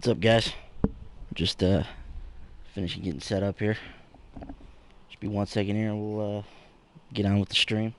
What's up, guys? Just finishing getting set up here. Just be 1 second here, and we'll get on with the stream.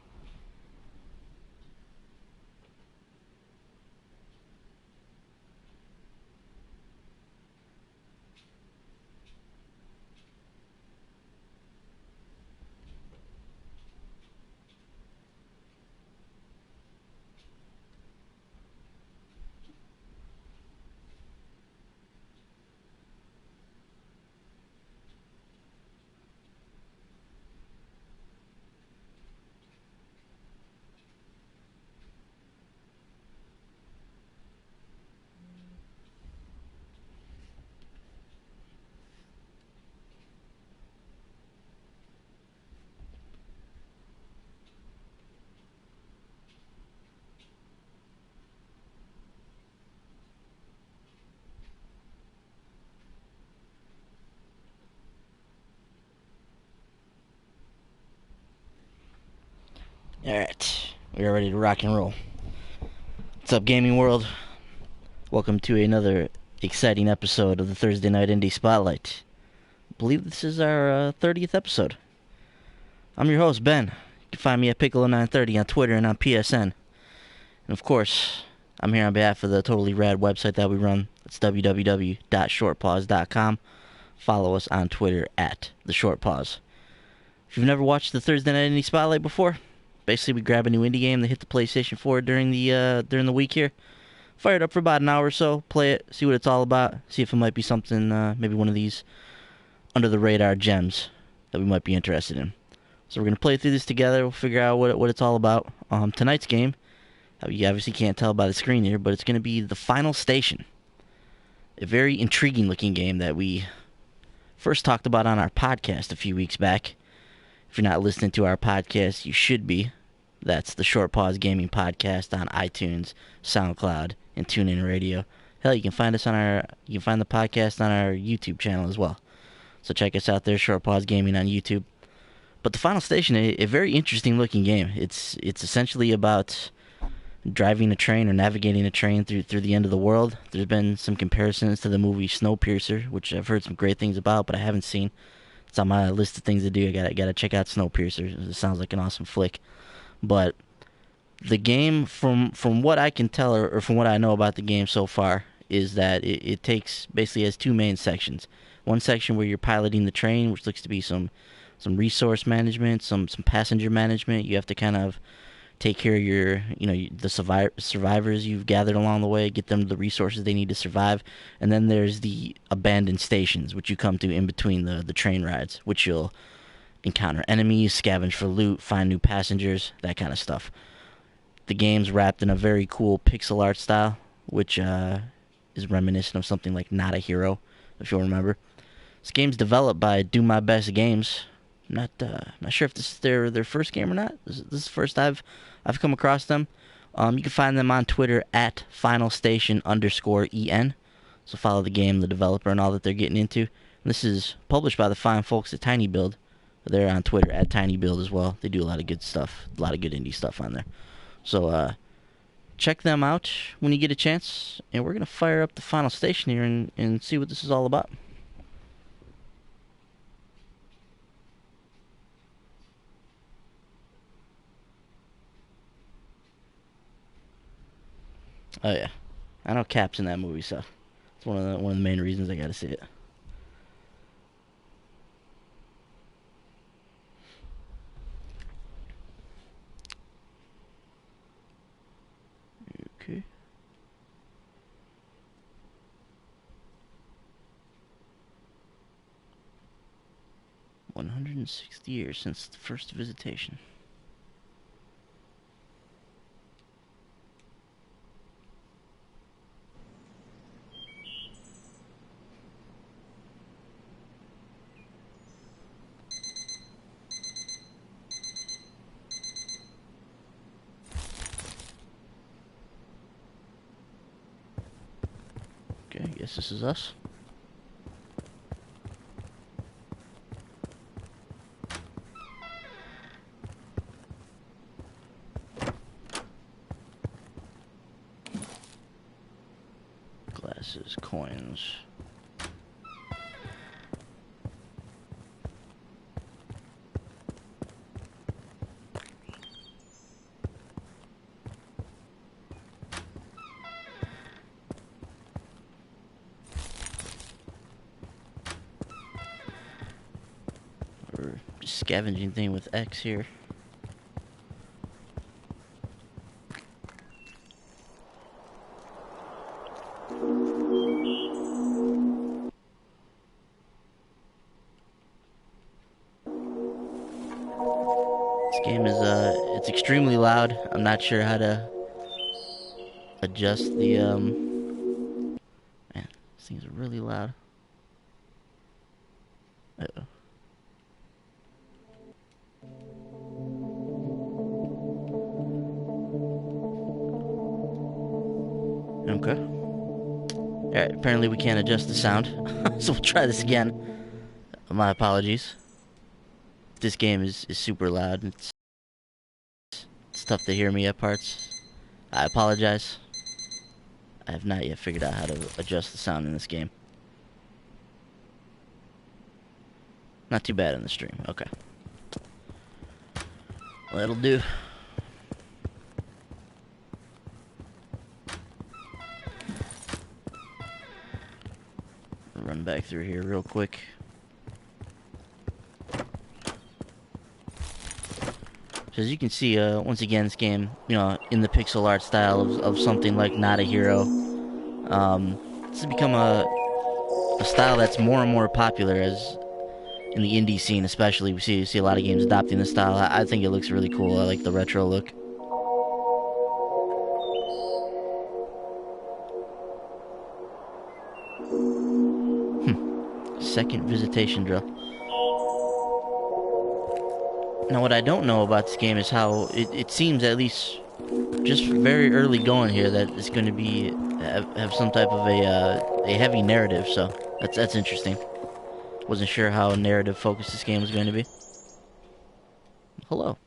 Alright, we are ready to rock and roll. What's up, gaming world? Welcome to another exciting episode of the Thursday Night Indie Spotlight. I believe this is our 30th episode. I'm your host, Ben. You can find me at Piccolo930 on Twitter and on PSN. And of course, I'm here on behalf of the totally rad website that we run. It's www.shortpause.com. Follow us on Twitter at TheShortPause. If you've never watched the Thursday Night Indie Spotlight before, basically we grab a new indie game that hit the PlayStation 4 during the week here, fire it up for about an hour or so, play it, see what it's all about, see if it might be something, maybe one of these under-the-radar gems that we might be interested in. So we're going to play through this together, we'll figure out what it's all about. Tonight's game, you obviously can't tell by the screen here, but it's going to be The Final Station. A very intriguing-looking game that we first talked about on our podcast a few weeks back. If you're not listening to our podcast, you should be. That's the Short Pause Gaming Podcast on iTunes, SoundCloud, and TuneIn Radio. Hell, you can find the podcast on our YouTube channel as well. So check us out there, Short Pause Gaming on YouTube. But The Final Station, a very interesting looking game. It's essentially about driving a train or navigating a train through the end of the world. There's been some comparisons to the movie Snowpiercer, which I've heard some great things about, but I haven't seen. It's on my list of things to do. I gotta check out Snowpiercer. It sounds like an awesome flick. But the game, from what I can tell, or from what I know about the game so far, is that it basically has two main sections. One section where you're piloting the train, which looks to be some resource management, some passenger management. You have to kind of take care of the survivors you've gathered along the way, get them the resources they need to survive. And then there's the abandoned stations, which you come to in between the train rides, which you'll encounter enemies, scavenge for loot, find new passengers, that kind of stuff. The game's wrapped in a very cool pixel art style, which is reminiscent of something like Not a Hero, if you'll remember. This game's developed by Do My Best Games. Not sure if this is their first game or not. This is the first I've come across them. You can find them on Twitter at finalstation_en. So follow the game, the developer, and all that they're getting into. And this is published by the fine folks at Tiny Build. They're on Twitter at Tiny Build as well. They do a lot of good stuff, a lot of good indie stuff on there. So check them out when you get a chance. And we're gonna fire up The Final Station here and see what this is all about. Oh yeah, I know Cap's in that movie, so it's one of the main reasons I gotta see it. Okay. "160 years since the first visitation." Okay, I guess this is us. Glass Boxes, coins. Or just scavenging thing with X here. This game is it's extremely loud. I'm not sure how to adjust the man, these things are really loud. Uh-oh. Okay. Alright, apparently we can't adjust the sound. So we'll try this again. My apologies. This game is super loud. It's tough to hear me at parts. I apologize. I have not yet figured out how to adjust the sound in this game. Not too bad in the stream. Okay. Well, that'll do. Run back through here real quick. So as you can see, once again, this game, you know, in the pixel art style of something like Not a Hero. This has become a style that's more and more popular as in the indie scene, especially. We see a lot of games adopting this style. I think it looks really cool. I like the retro look. Second visitation drill. Now, what I don't know about this game is how it seems, at least just very early going here, that it's going to be have some type of a heavy narrative. So that's interesting. Wasn't sure how narrative focused this game was going to be. Hello.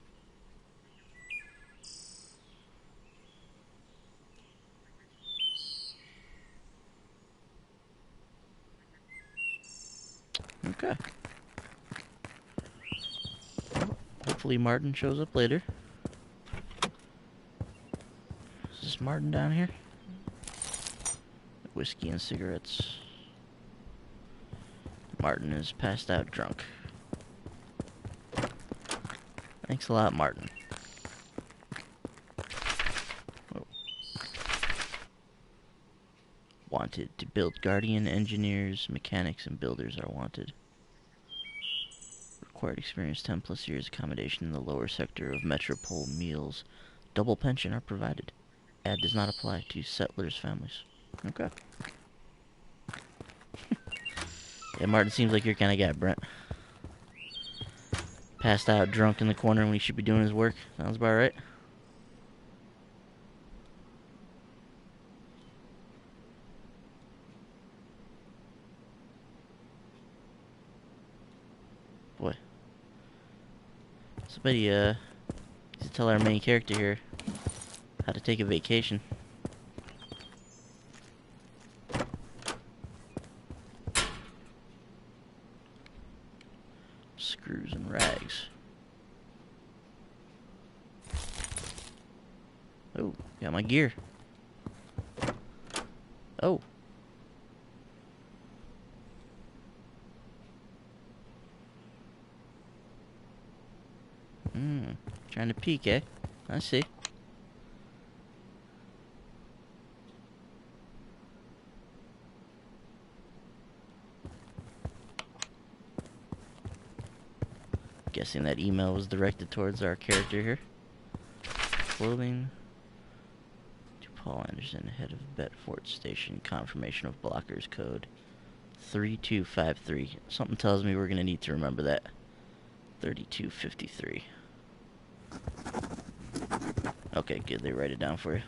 Okay. Hopefully Martin shows up later. Is this Martin down here? Whiskey and cigarettes. Martin is passed out drunk. Thanks a lot, Martin. Oh. Wanted to build guardian engineers, mechanics, and builders are wanted. Required experience 10 plus years, accommodation in the lower sector of Metropole, meals, double pension are provided. Ad does not apply to settlers' families. Okay. Yeah, Martin seems like your kind of guy, Brent. Passed out drunk in the corner when he should be doing his work. Sounds about right. Boy. Somebody, needs to tell our main character here how to take a vacation. Screws and rags. Oh, got my gear. Oh. Trying to peek, eh? I see. Guessing that email was directed towards our character here. Clothing. To Paul Anderson, head of Bedford Station. Confirmation of blockers code 3253. Something tells me we're going to need to remember that. 3253. Okay, good. They write it down for you.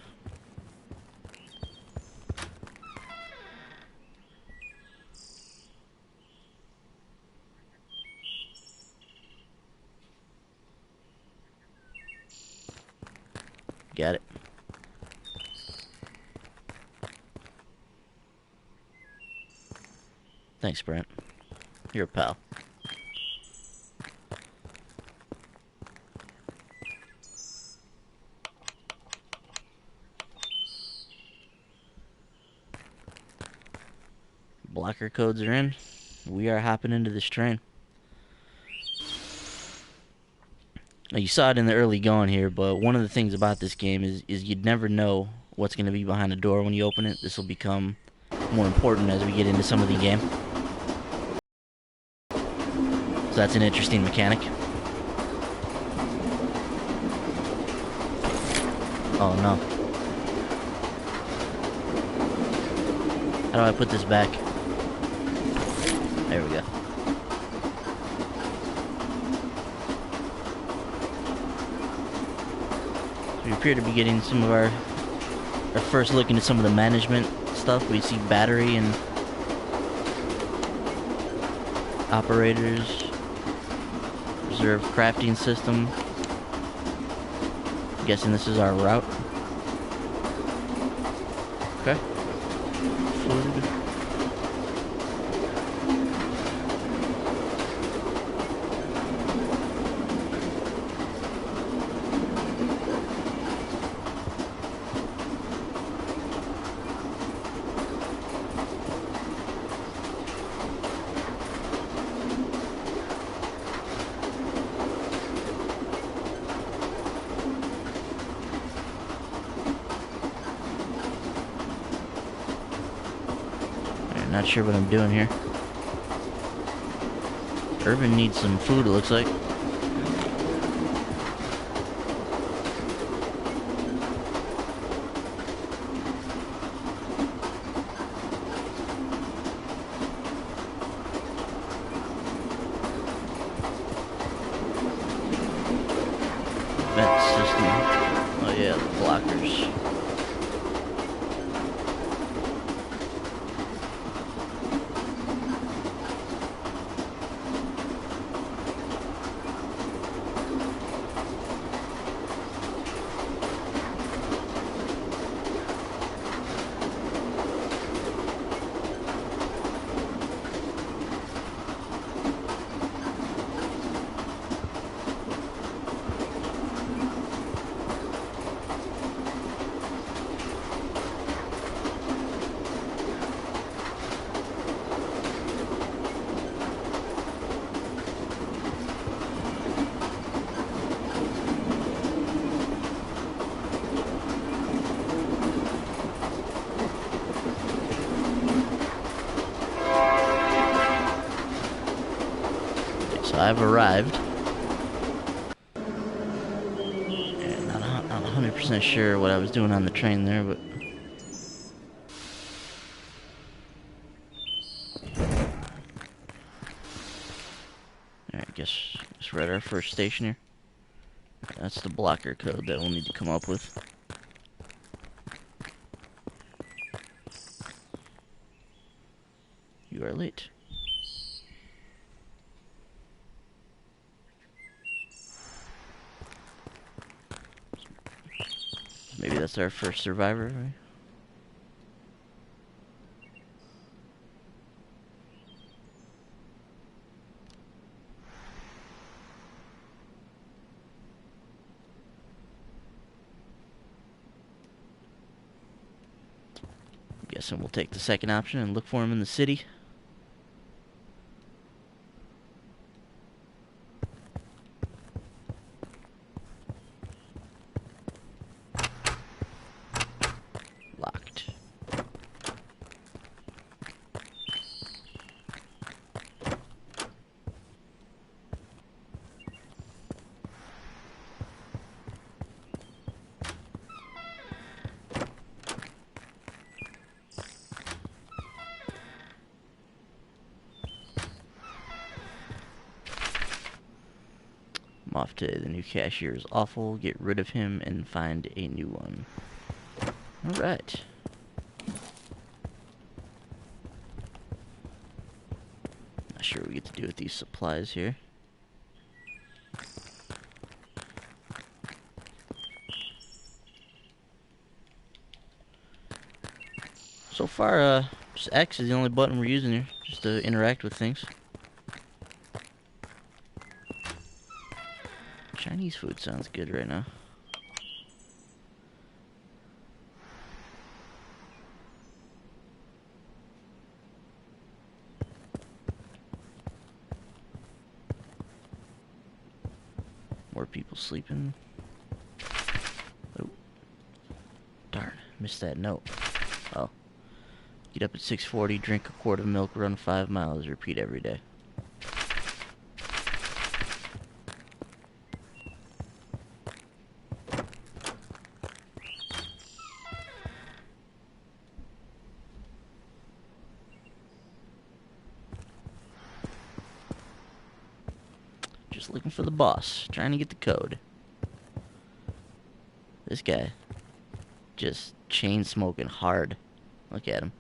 Got it. Thanks, Brent. You're a pal. Blocker codes are in. We are hopping into this train. Now, you saw it in the early going here, but one of the things about this game is you'd never know what's going to be behind the door when you open it. This will become more important as we get into some of the game. So that's an interesting mechanic. Oh no. How do I put this back? There we go. We appear to be getting some of our first look into some of the management stuff. We see battery and operators, reserve crafting system. I'm guessing this is our route. Okay. Food. Not sure what I'm doing here. Irvin needs some food, it looks like. Vent system. Oh yeah, the blockers. So I've arrived. And not 100% sure what I was doing on the train there, but alright, guess we're at our first station here. That's the blocker code that we'll need to come up with. You are late. Maybe that's our first survivor, right? Guessing we'll take the second option and look for him in the city. Locked. Off today. The new cashier is awful. Get rid of him and find a new one. Alright. Not sure what we get to do with these supplies here. So far, just X is the only button we're using here. Just just to interact with things. Chinese food sounds good right now. More people sleeping. Oh. Darn, missed that note. Oh. Get up at 6:40, drink a quart of milk, run 5 miles, repeat every day. Just looking for the boss, trying to get the code. This guy, just chain smoking hard. Look at him.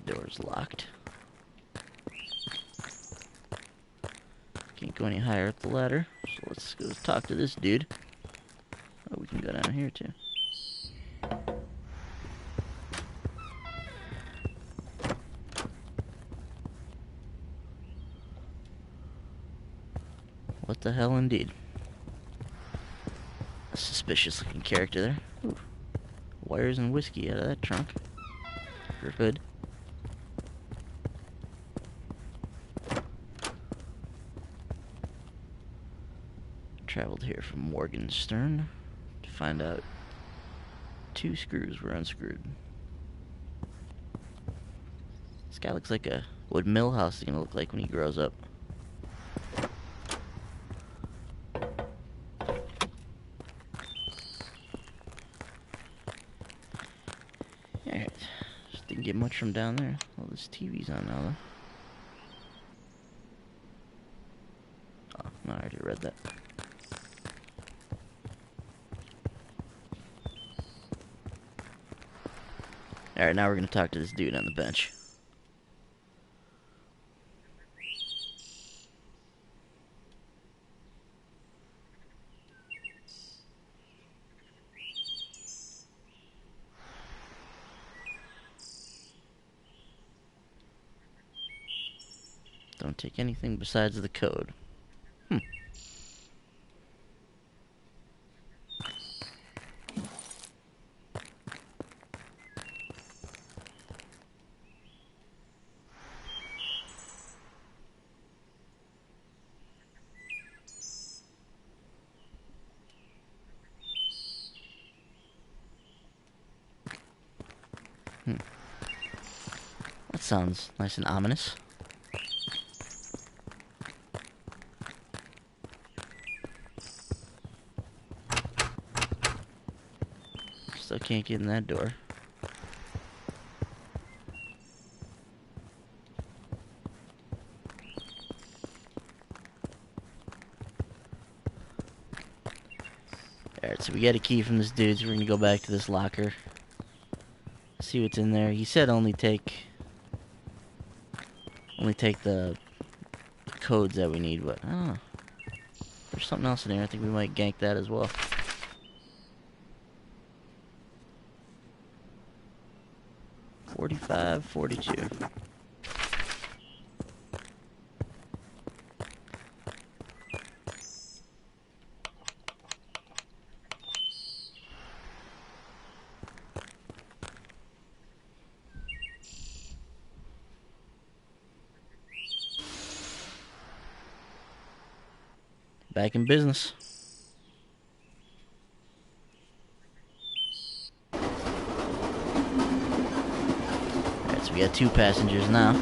Door's locked. Can't go any higher up the ladder, so let's go talk to this dude. Oh, we can go down here too. What the hell indeed. A suspicious looking character there. Ooh. Wires and whiskey out of that trunk. Or hood. Traveled here from Morgenstern to find out 2 screws were unscrewed. This guy looks like what Millhouse is gonna look like when he grows up. Alright, just didn't get much from down there. Well, this TV's on now though. Oh, no, I already read that. Alright, now we're gonna talk to this dude on the bench. Don't take anything besides the code. That sounds nice and ominous. Still can't get in that door. Alright, so we got a key from this dude, so we're gonna go back to this locker. See what's in there. He said only take the codes that we need, but I don't know. There's something else in there. I think we might gank that as well. $45, $42. Back in business. Alright, so we got 2 passengers now.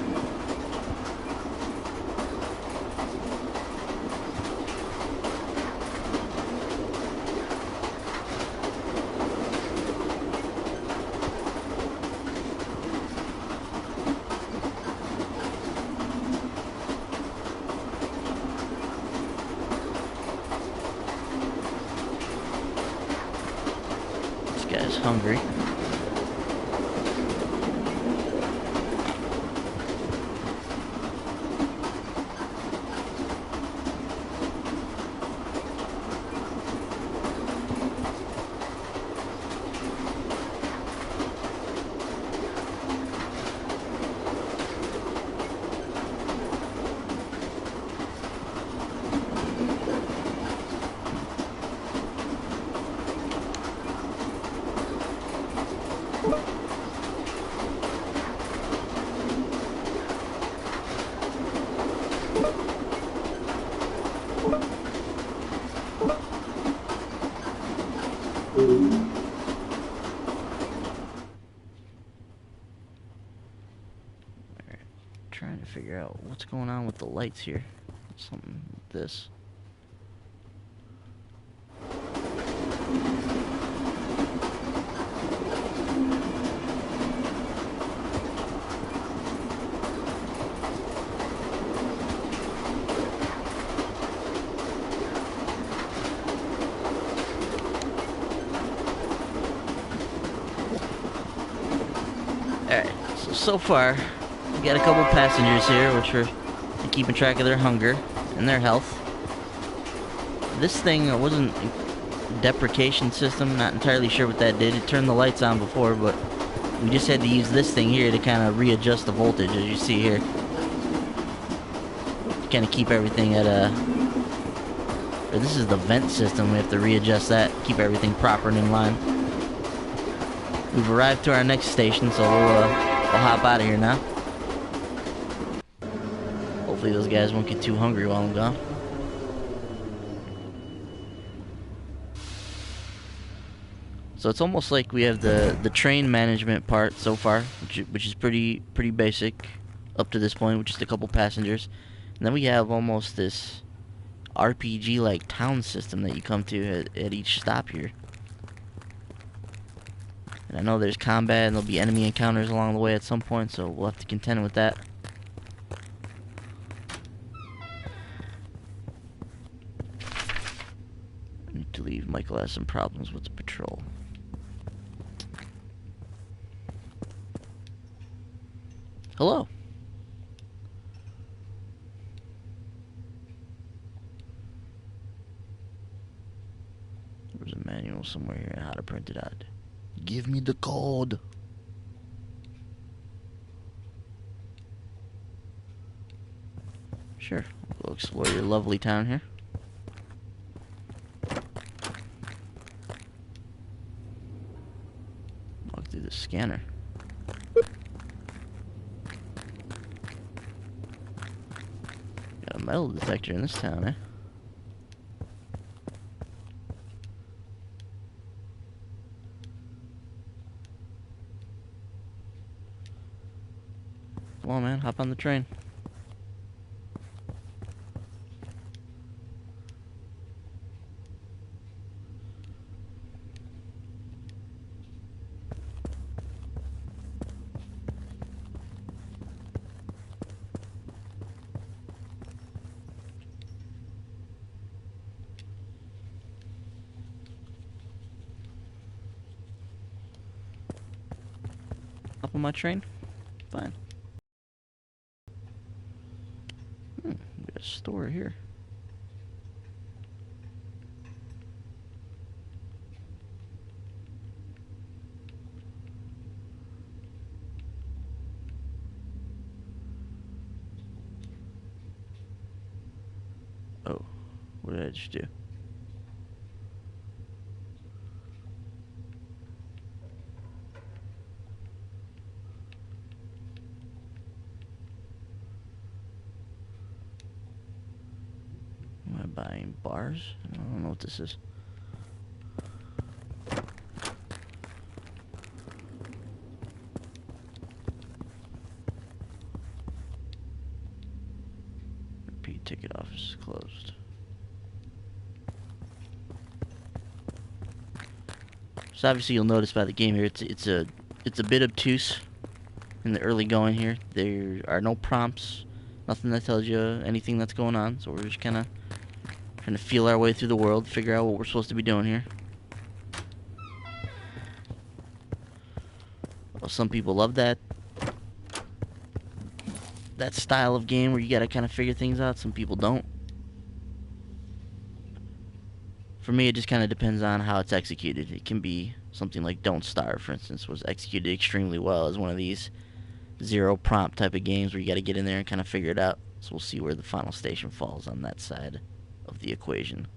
hungry. Trying to figure out what's going on with the lights here. Something with this. Alright, so far we got a couple passengers here, which are keeping track of their hunger and their health. This thing wasn't a deprecation system, not entirely sure what that did. It turned the lights on before, but we just had to use this thing here to kind of readjust the voltage, as you see here. To kind of keep everything at a... Or this is the vent system, we have to readjust that, keep everything proper and in line. We've arrived to our next station, so we'll hop out of here now. Hopefully those guys won't get too hungry while I'm gone. So it's almost like we have the train management part so far, which is pretty basic up to this point, with just a couple passengers. And then we have almost this RPG-like town system that you come to at each stop here. And I know there's combat and there'll be enemy encounters along the way at some point, so we'll have to contend with that. I need to leave. Michael has some problems with the patrol. Hello. There's a manual somewhere here on how to print it out. Give me the code. Sure. We'll explore your lovely town here. Walk through the scanner. Got a metal detector in this town, eh? Come on, man, hop on the train. Hop on my train? Fine. We got a store here. Oh, what did I just do? Am I buying bars? I don't know what this is. Repeat ticket office is closed. So obviously you'll notice by the game here, it's a bit obtuse in the early going here. There are no prompts, nothing that tells you anything that's going on. So we're just kind of trying to feel our way through the world, figure out what we're supposed to be doing here. Some people love that style of game where you gotta kind of figure things out. Some people don't. For me, it just kind of depends on how it's executed. It can be something like Don't Starve, for instance, was executed extremely well as one of these zero prompt type of games where you got to get in there and kind of figure it out. So we'll see where the final station falls on that side of the equation.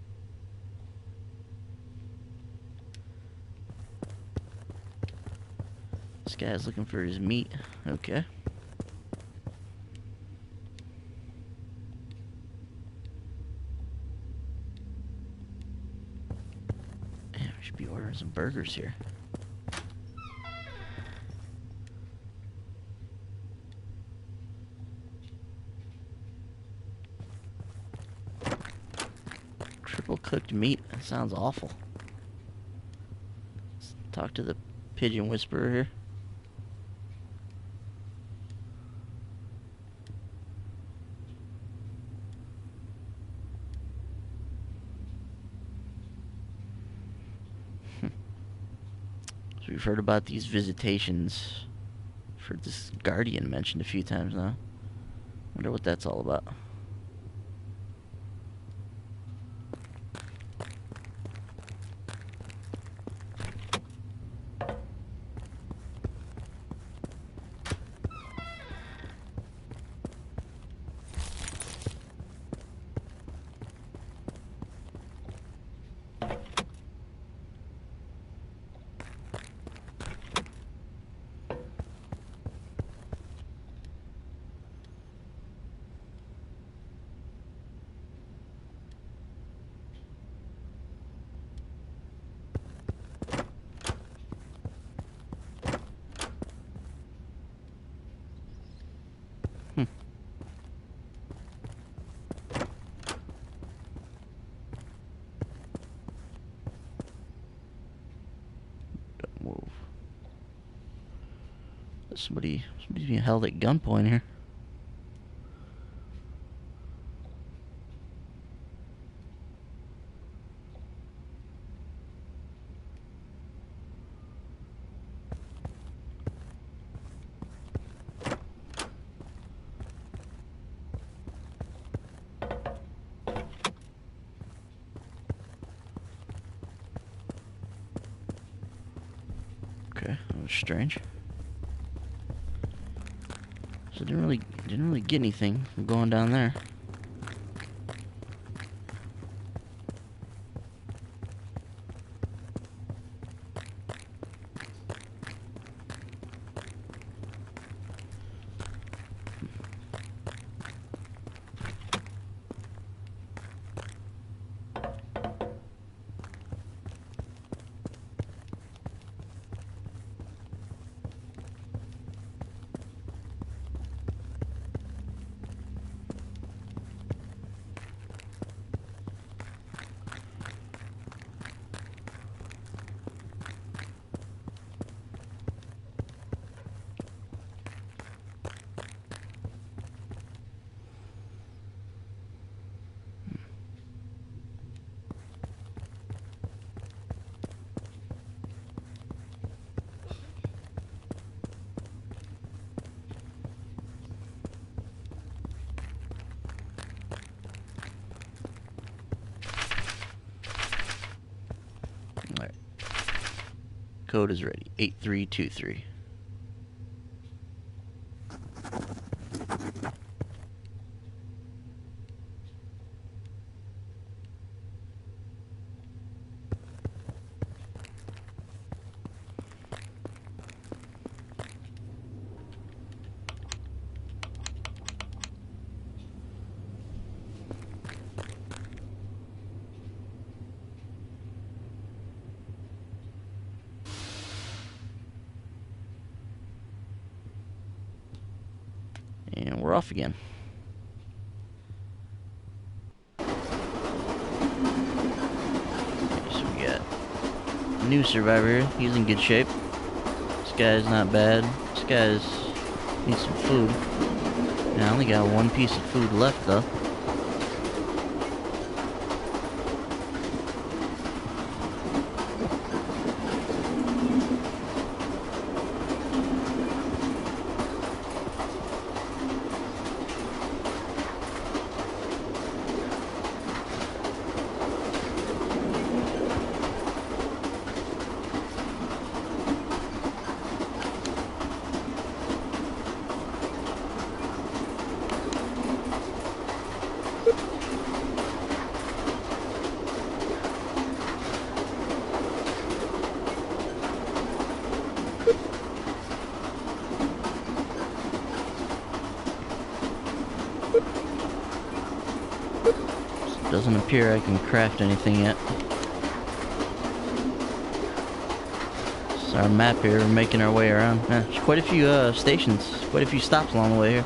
This guy's looking for his meat. Okay. Yeah, we should be ordering some burgers here. Triple cooked meat. That sounds awful. Let's talk to the pigeon whisperer here. So we've heard about these visitations for this Guardian mentioned a few times now. Wonder what that's all about. Don't move. Somebody's being held at gunpoint here. Okay, that was strange. So didn't really get anything from going down there. Alright. Code is ready. 8323. And we're off again. Okay, so we got a new survivor here. He's in good shape. This guy's not bad. This guy's needs some food. And I only got one piece of food left though. Doesn't appear I can craft anything yet. This is our map here. We're making our way around. There's quite a few stations, quite a few stops along the way here.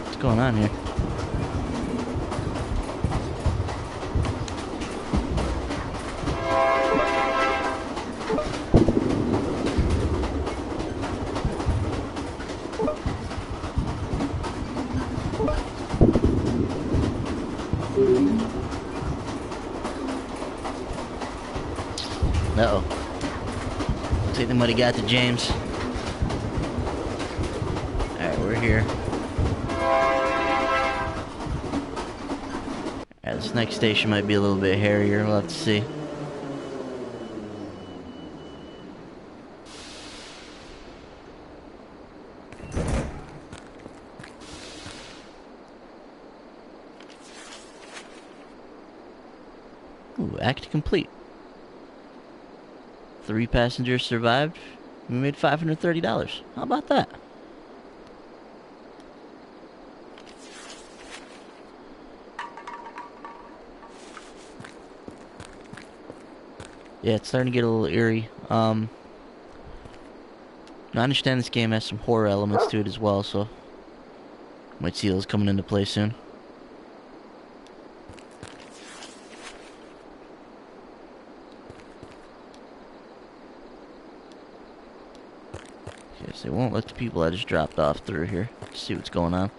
What's going on here? Uh-oh. Looks like they might have got to James. Alright, we're here. This next station might be a little bit hairier. We'll have to see. Ooh, act complete. 3 passengers survived. We made $530. How about that? Yeah, it's starting to get a little eerie. I understand this game has some horror elements to it as well, so might see those coming into play soon. Okay, so they won't let the people I just dropped off through here. Let's see what's going on.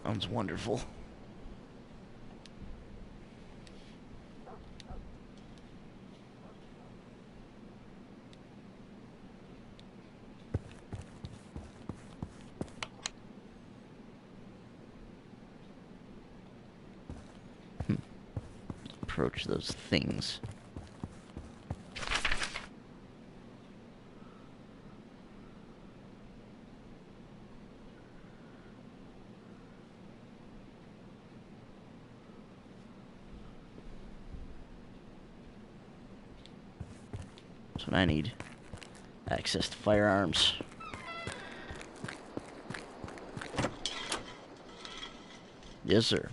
Sounds wonderful. Approach those things. That's what I need. Access to firearms. Yes, sir.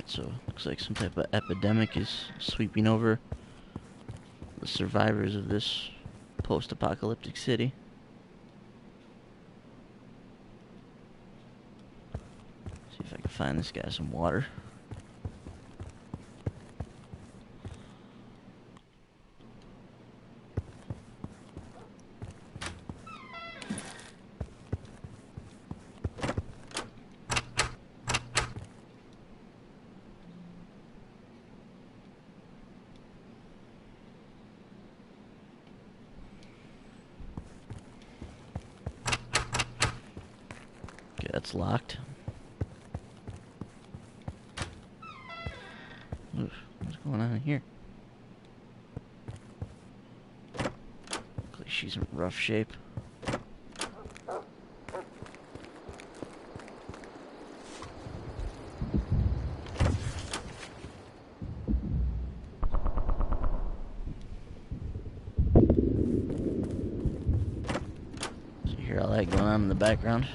So, looks like some type of epidemic is sweeping over the survivors of this post-apocalyptic city. See if I can find this guy some water. That's locked. Oof, what's going on here? Looks like she's in rough shape. So you hear all that going on in the background?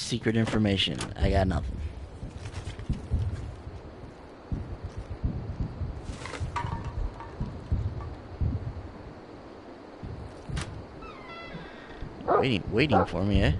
secret information. I got nothing. Waiting for me, eh?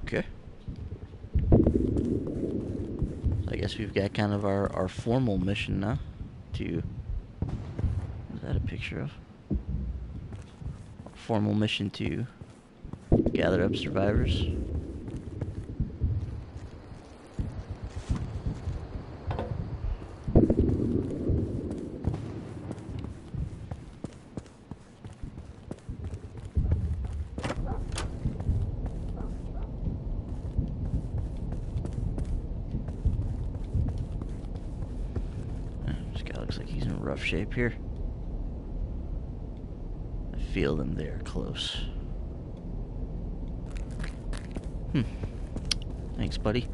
Okay. So I guess we've got kind of our formal mission now to... Is that a picture of? Formal mission to gather up survivors. This guy looks like he's in rough shape here. I feel them there close. Thanks, buddy.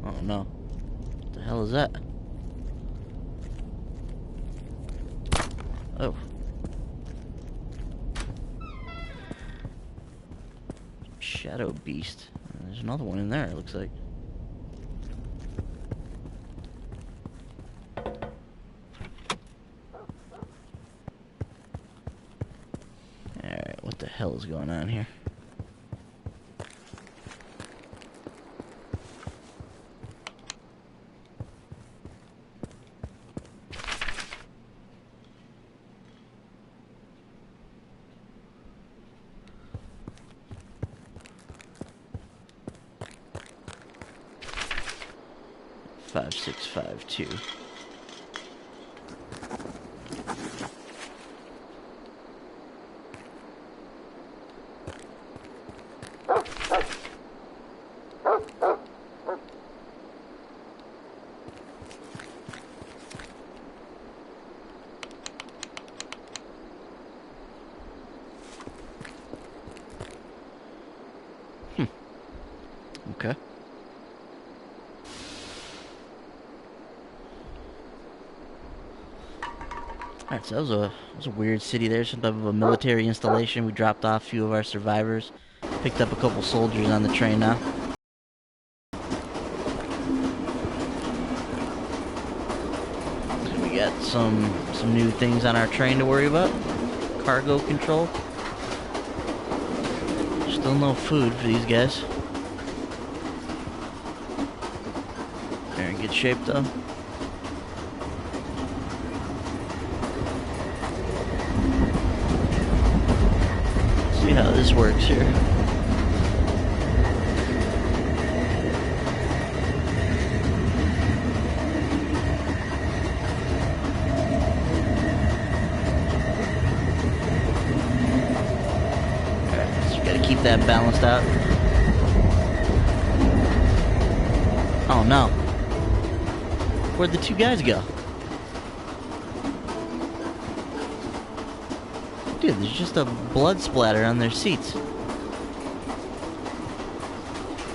Oh no. What the hell is that? Oh. Shadow beast. There's another one in there, it looks like. Alright, what the hell is going on here? Five, 6, 5, 2. Okay. Alright, so that was a weird city there, some type of a military installation. We dropped off a few of our survivors, picked up a couple soldiers on the train now. So we got some new things on our train to worry about. Cargo control. Still no food for these guys. They're in good shape though. See how this works here. Alright, so you gotta keep that balanced out. Oh no. Where'd the two guys go? Dude, there's just a blood splatter on their seats.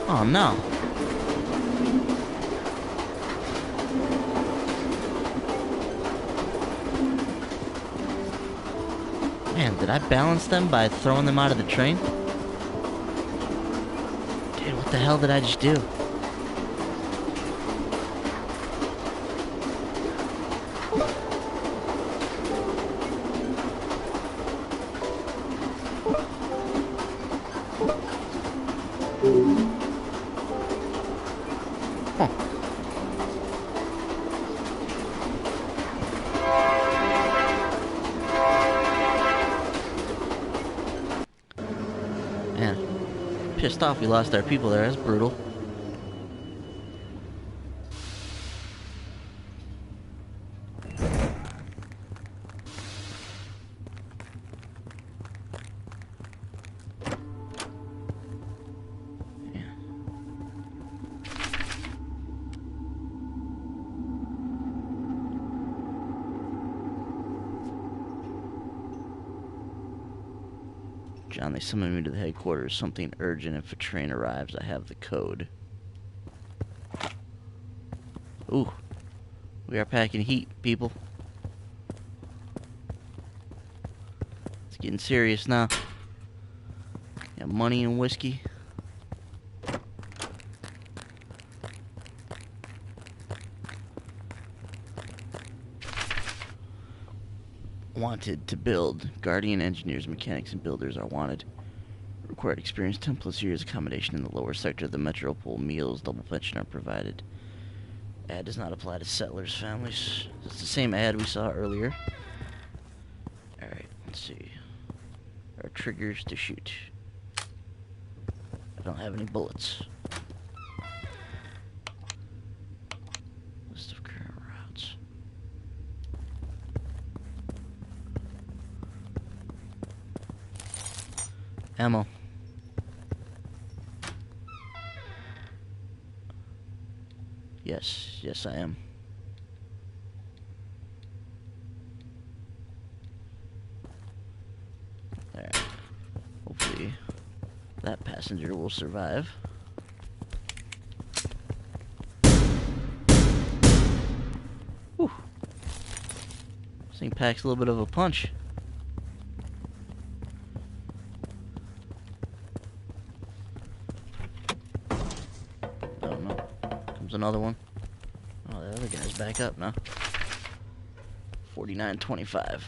Oh no. Man, did I balance them by throwing them out of the train? Dude, what the hell did I just do? Huh. Man, pissed off we lost our people there. That's brutal. John, they summoned me to the headquarters. Something urgent. If a train arrives, I have the code. Ooh. We are packing heat, people. It's getting serious now. Got money and whiskey. Wanted to build. Guardian engineers, mechanics, and builders are wanted. Required experience, 10 plus years. Accommodation in the lower sector of the metropole. Meals, double pension are provided. Ad does not apply to settlers' families. It's the same ad we saw earlier. Alright, let's see. Our triggers to shoot. I don't have any bullets. List of current routes. Ammo. Yes, I am. Alright. Hopefully that passenger will survive. Whew. This thing packs a little bit of a punch. Oh no. Comes another one. Oh, the other guy's back up now. 49.25.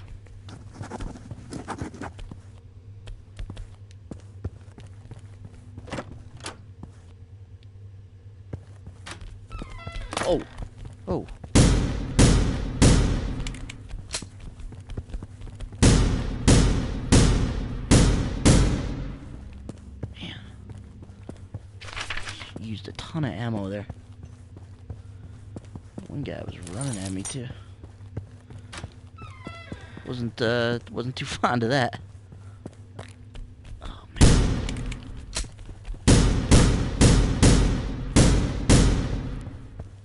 Oh. Oh. Man. Used a ton of ammo there. One guy was running at me too. Wasn't too fond of that. Oh man.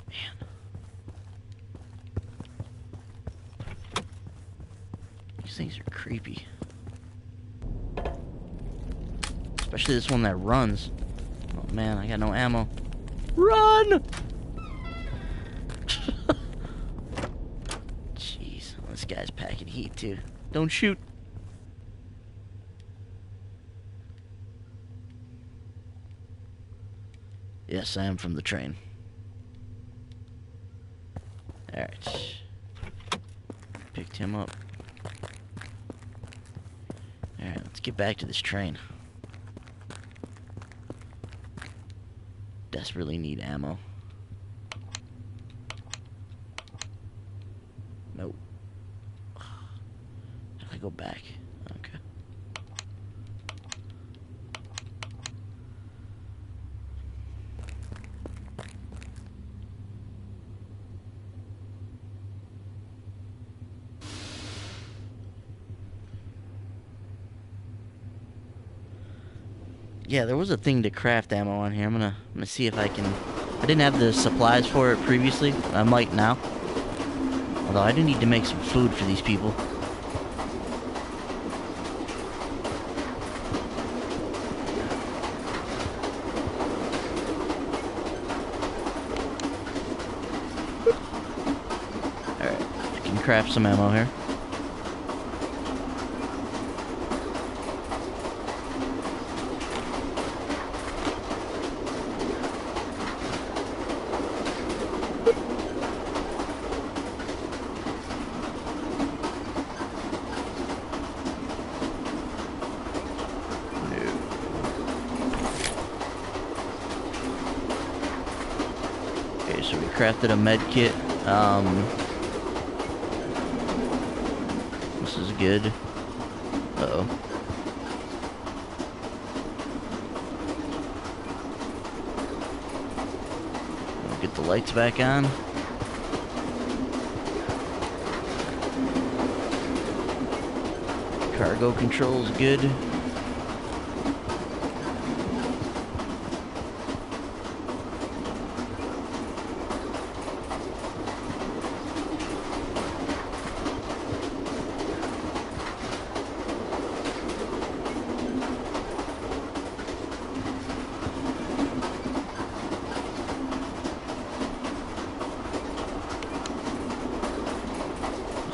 Man. These things are creepy. Especially this one that runs. Oh man, I got no ammo. Run! Jeez, this guy's packing heat too. Don't shoot. Yes, I am from the train. Alright. Picked him up. Alright, let's get back to this train. Desperately need ammo. Nope. How do I go back? Okay. Yeah, there was a thing to craft ammo on here. I'm gonna see if I can. I didn't have the supplies for it previously. I might now. Although I do need to make some food for these people. Alright, I can craft some ammo here. crafted a med kit. This is good. Uh-oh. We'll get the lights back on. Cargo control's good.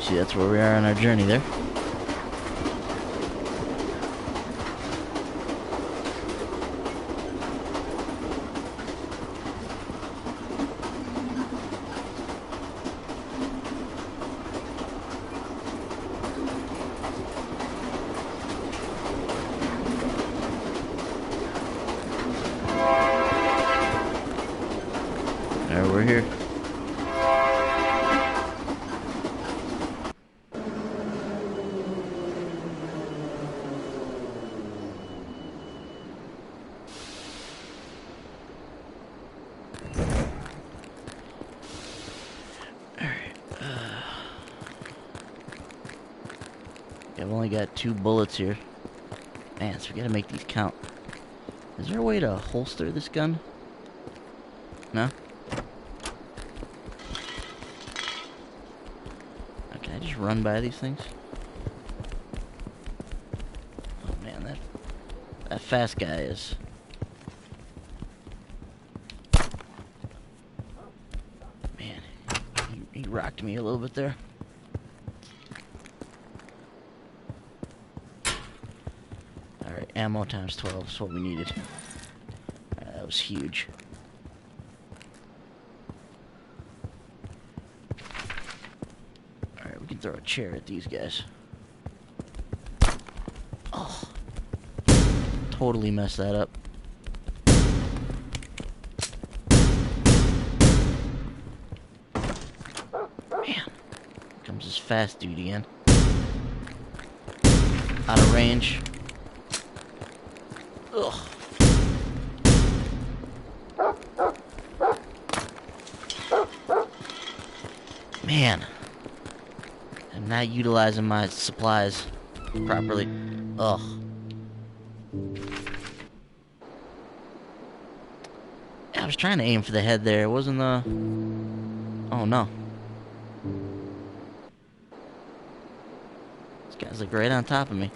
See, that's where we are on our journey there. Alright, we're here. I've only got 2 bullets here. Man, so we gotta make these count. Is there a way to holster this gun? No? Can I just run by these things? Oh man, that fast guy is... Man, he rocked me a little bit there. Alright, ammo times 12 is what we needed. That was huge. Alright, we can throw a chair at these guys. Oh. Totally messed that up. Man. Here comes this fast dude again. Out of range. Ugh. Man. I'm not utilizing my supplies properly. Ugh. I was trying to aim for the head there. It wasn't the... Oh no. This guy's like right on top of me.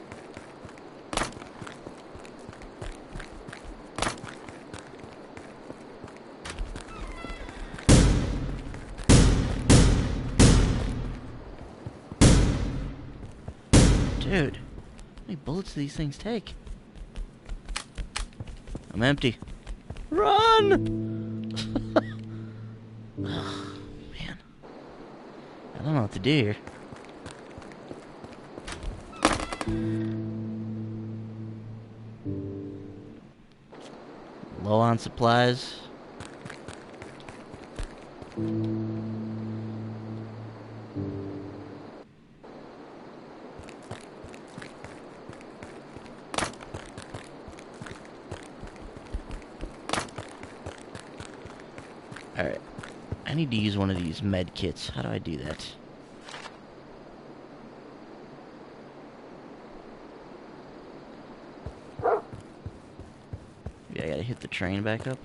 Dude, how many bullets do these things take? I'm empty. Run! Ugh, man. I don't know what to do here. Low on supplies. Alright. I need to use one of these med kits. How do I do that? Yeah, I gotta hit the train back up.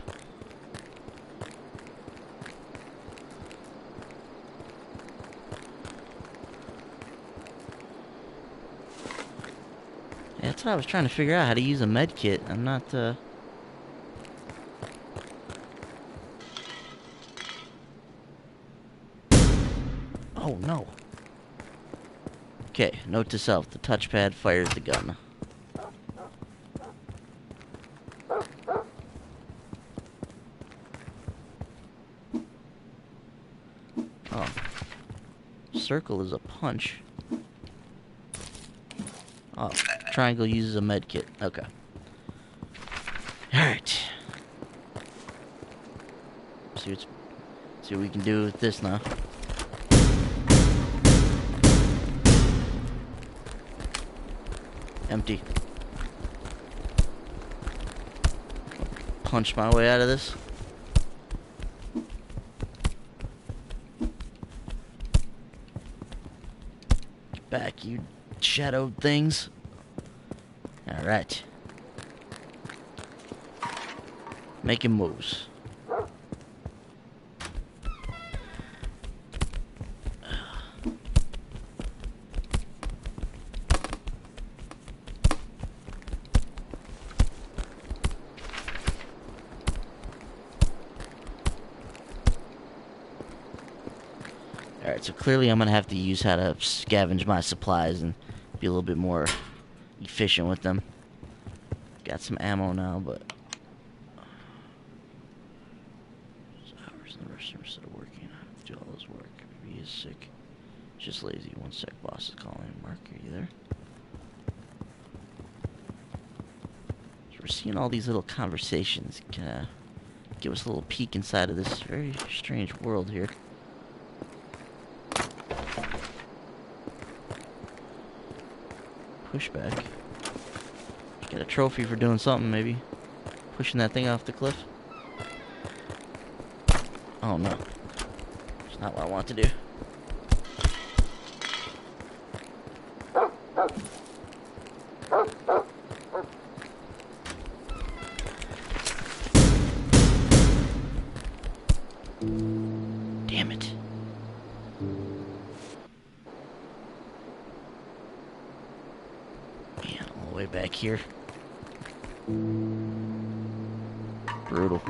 Yeah, that's what I was trying to figure out, how to use a med kit. I'm not, Oh, no. Okay, note to self. The touchpad fires the gun. Oh. Circle is a punch. Oh, triangle uses a med kit. Okay. Alright. See, it's See what we can do with this now. Empty. Punch my way out of this. Get back, you shadowed things. Alright. Making moves. Alright, so clearly I'm going to have to use how to scavenge my supplies and be a little bit more efficient with them. Got some ammo now, but... hours in the restroom instead of working. I have to do all this work. Maybe he is sick. Just lazy. 1 sec, boss is calling. Mark, are you there? So we're seeing all these little conversations. Can give us a little peek inside of this very strange world here. Pushback. Get a trophy for doing something, maybe. Pushing that thing off the cliff. Oh no. It's not what I want to do. Damn it. Man, all the way back here. Brutal.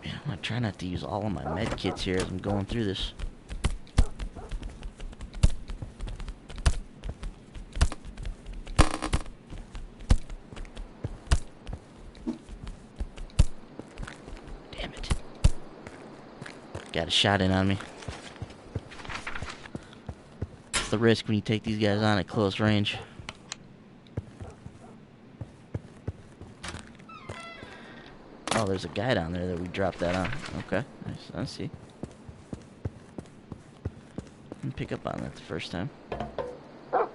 Man, I'm gonna try not to use all of my med kits here as I'm going through this. Damn it. Got a shot in on me. It's the risk when you take these guys on at close range. Oh, there's a guy down there that we dropped that on. Okay, nice. I see. Didn't pick up on that the first time. Alright,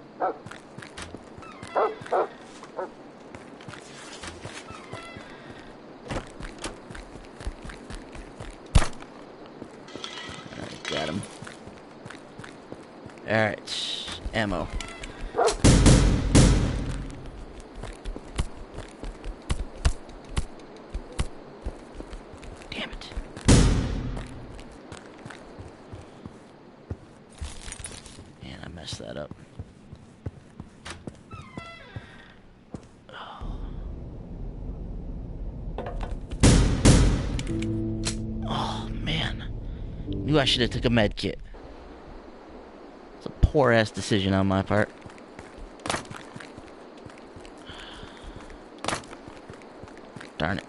got him. Alright, ammo. That up. Oh man, knew I should have took a med kit. It's a poor ass decision on my part. Darn it.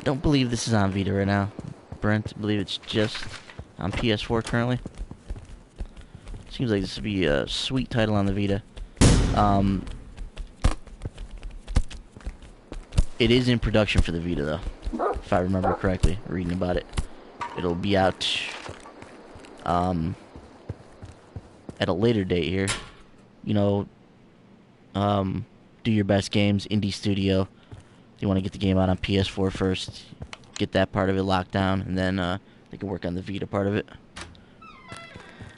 I don't believe this is on Vita right now, Brent. I believe it's just on PS4 currently. Seems like this would be a sweet title on the Vita. It is in production for the Vita though, if I remember correctly, reading about it. It'll be out at a later date here. You know, do your best games, indie studio. You want to get the game out on PS4 first. get that part of it locked down, and then they can work on the Vita part of it.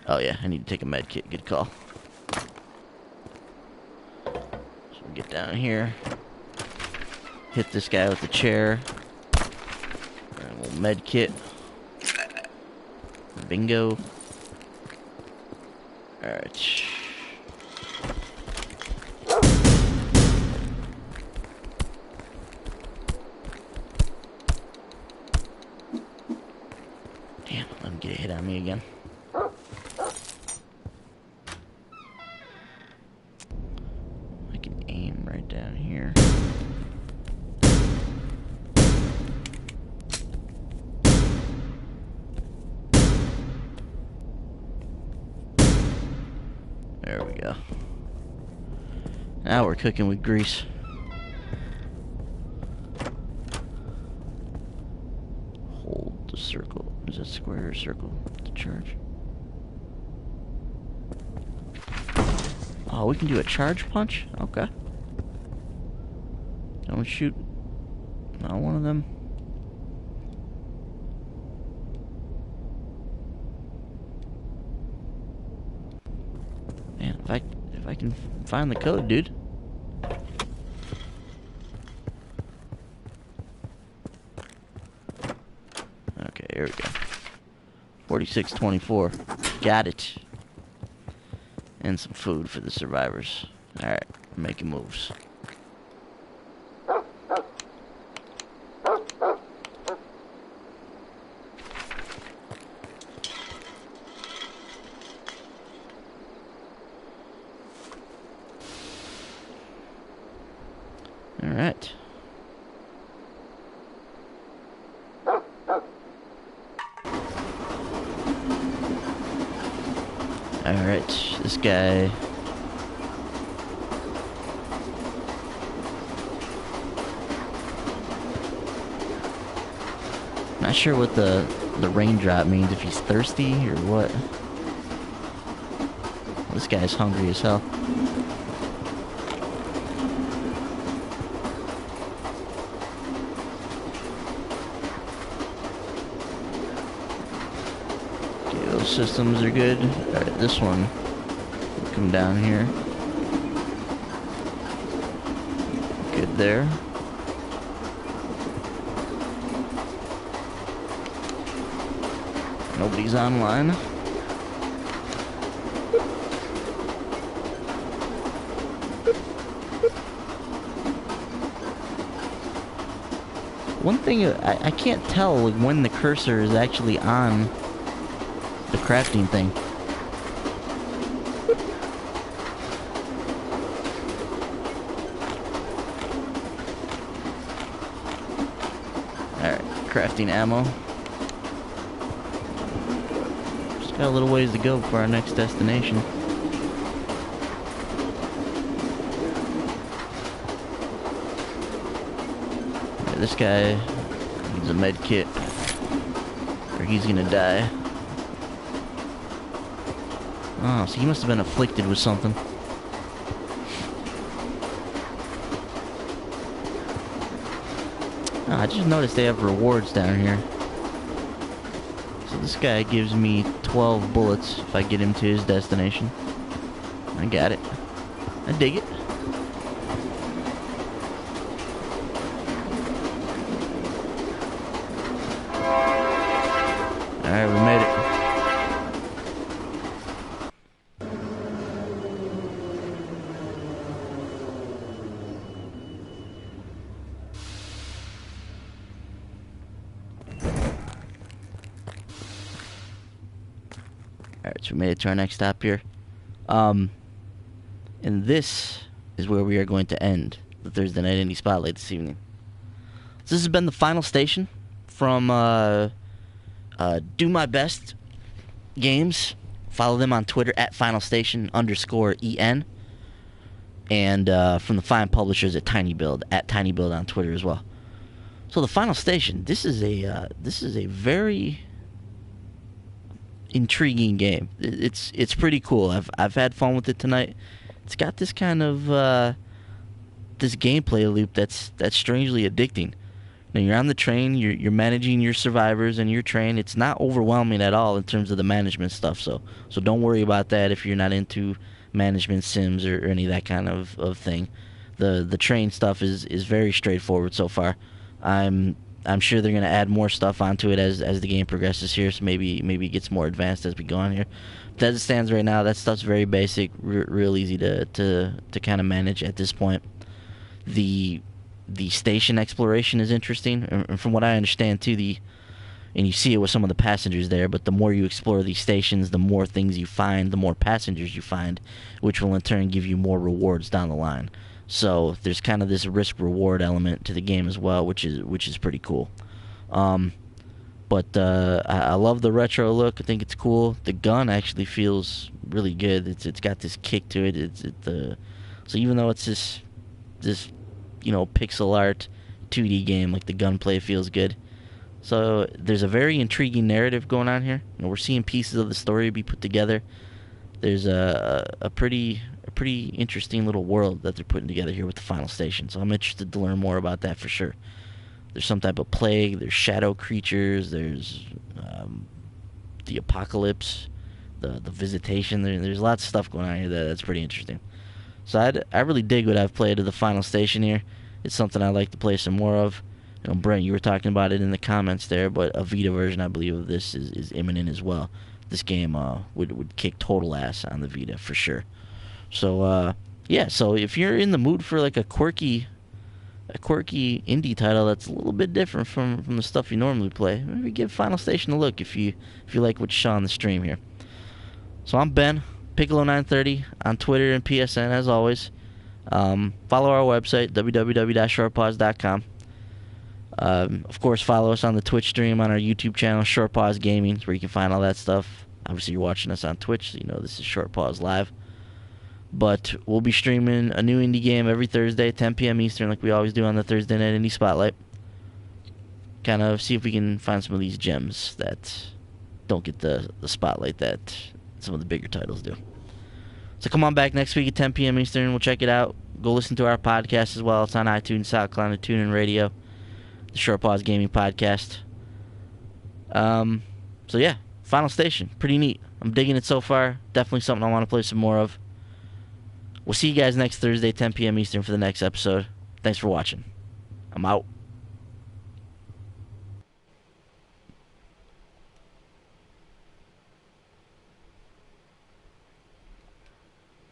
Oh yeah, I need to take a med kit. Good call. So we'll get down here, hit this guy with the chair, and we'll med kit. Bingo. Alright. Damn, let him get a hit on me again. I can aim right down here. There we go. Now we're cooking with grease. Hold the circle. Is that square or circle to charge? Oh, we can do a charge punch? Okay. Don't shoot. Not one of them. Man, if I can find the code, dude. Okay, here we go. 4624. Got it. And some food for the survivors. Alright, making moves. Alright. Alright, this guy. Not sure what the raindrop means, if he's thirsty or what. This guy's hungry as hell. Systems are good. Alright, this one will come down here. Good there. Nobody's online. One thing I can't tell, like, when the cursor is actually on the crafting thing. Alright, crafting ammo. Just got a little ways to go for our next destination. Alright, this guy needs a med kit, or he's gonna die. Oh, so he must have been afflicted with something. Oh, I just noticed they have rewards down here. So this guy gives me 12 bullets if I get him to his destination. I got it. I dig it. Alright, we made it. Alright, so we made it to our next stop here. And this is where we are going to end the Thursday Night Indie Spotlight this evening. So this has been the final station from Do My Best Games. Follow them on Twitter at FinalStation_EN. And from the fine publishers at TinyBuild, at TinyBuild on Twitter as well. So the final station, this is a very intriguing game. It's pretty cool. I've had fun with it tonight. It's got this kind of this gameplay loop that's strangely addicting. Now you're on the train, you're managing your survivors and your train. It's not overwhelming at all in terms of the management stuff, so don't worry about that if you're not into management sims or any of that kind of thing. The train stuff is very straightforward so far. I'm sure they're gonna add more stuff onto it as the game progresses here, so maybe it gets more advanced as we go on here. But as it stands right now, that stuff's very basic, real easy to kind of manage at this point. The station exploration is interesting, and from what I understand too, and you see it with some of the passengers there, but the more you explore these stations, the more things you find, the more passengers you find, which will in turn give you more rewards down the line. So there's kind of this risk-reward element to the game as well, which is pretty cool. But I love the retro look. I think it's cool. The gun actually feels really good. It's got this kick to it. So even though it's this pixel art 2D game, like the gunplay feels good. So there's a very intriguing narrative going on here. We're seeing pieces of the story be put together. There's a pretty interesting little world that they're putting together here with the final station. So I'm interested to learn more about that for sure. There's some type of plague. There's shadow creatures. There's the apocalypse, the visitation. There's lots of stuff going on here that's pretty interesting. So I really dig what I've played of the final station here. It's something I'd like to play some more of. Brent, you were talking about it in the comments there, but a Vita version, I believe, of this is imminent as well. This game would kick total ass on the Vita for sure. So yeah, so if you're in the mood for like a quirky indie title that's a little bit different from the stuff you normally play, maybe give Final Station a look if you like what you saw on the stream here. So I'm Ben, Piccolo930 on Twitter and PSN as always. Follow our website, www.shortpause.com. Of course, follow us on the Twitch stream on our YouTube channel, Short Pause Gaming, where you can find all that stuff. Obviously, you're watching us on Twitch, so you know this is Short Pause Live. But we'll be streaming a new indie game every Thursday, 10 p.m. Eastern, like we always do on the Thursday Night Indie Spotlight. Kind of see if we can find some of these gems that don't get the spotlight that some of the bigger titles do. So come on back next week at 10 p.m. Eastern. We'll check it out. Go listen to our podcast as well. It's on iTunes, SoundCloud, and TuneIn Radio. The Short Pause Gaming Podcast. So yeah, Final Station. Pretty neat. I'm digging it so far. Definitely something I want to play some more of. We'll see you guys next Thursday, 10 p.m. Eastern for the next episode. Thanks for watching. I'm out.